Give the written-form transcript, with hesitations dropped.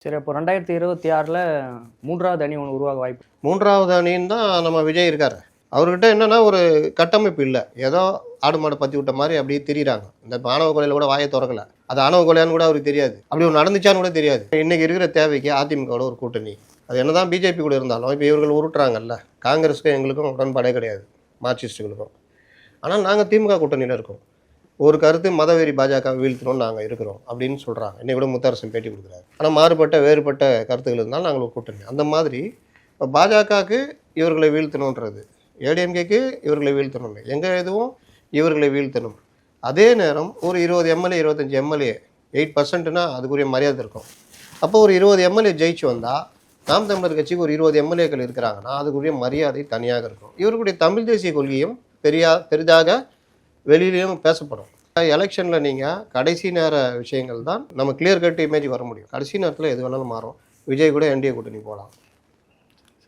சரி, அப்போ 2026ல் மூன்றாவது அணி ஒன்று உருவாக வாய்ப்பு. மூன்றாவது அணின்னு தான் நம்ம விஜய் இருக்கார். அவர்கிட்ட என்னென்னா ஒரு கட்டமைப்பு இல்லை. ஏதோ ஆடு மாடை பற்றி விட்ட மாதிரி அப்படியே திரியிறாங்க. இந்த ஆணவ கொலையில் கூட வாயை திறக்கலை. அது ஆணவ கொலையான்னு கூட அவருக்கு தெரியாது. அப்படி ஒன்று நடந்துச்சான்னு கூட தெரியாது. இன்றைக்கி இருக்கிற தேவைக்கு அதிமுகவோட ஒரு கூட்டணி, அது என்ன தான் பிஜேபி கூட இருந்தாலும் இப்போ இவர்கள் உருட்டுறாங்கல்ல, காங்கிரஸுக்கும் எங்களுக்கும் உடன்பாடே கிடையாது, மார்க்சிஸ்ட்டுகளுக்கும். ஆனால் நாங்கள் திமுக கூட்டணியில் இருக்கோம். ஒரு கருத்து மதவெறி பாஜக வீழ்த்தணும்னு நாங்கள் இருக்கிறோம் அப்படின்னு சொல்கிறாங்க. இன்னைக்கு கூட முத்தரசன் பேட்டி கொடுக்குறாரு. ஆனால் மாறுபட்ட வேறுபட்ட கருத்துக்கள் இருந்தாலும் நாங்கள் ஒரு கூட்டணி. அந்த மாதிரி இப்போ பாஜகவுக்கு இவர்களை வீழ்த்தணுன்றது, ஏடிஎம்கேக்கு இவர்களை வீழ்த்தணும், எங்கள் எதுவும் இவர்களை வீழ்த்தணும். அதே நேரம் ஒரு 20 எம்எல்ஏ 25 எம்எல்ஏ 8%னா அதுக்குரிய மரியாதை இருக்கும். அப்போ ஒரு 20 எம்எல்ஏ ஜெயிச்சு வந்தால் நாம் தமிழர் கட்சிக்கு ஒரு 20 எம்எல்ஏக்கள் இருக்கிறாங்கன்னா அதுக்குரிய மரியாதை தனியாக இருக்கும். இவர்களுடைய தமிழ் தேசிய கொள்கையும் பெரிதாக வெளியிலையும் பேசப்படும். எலெக்ஷனில் நீங்கள் கடைசி நேர விஷயங்கள் தான் நம்ம கிளியர் கட் இமேஜ் வர முடியும். கடைசி நேரத்தில் எது வேணாலும் மாறும். விஜய் கூட என்டிஏ கூட்டணி போகலாம்.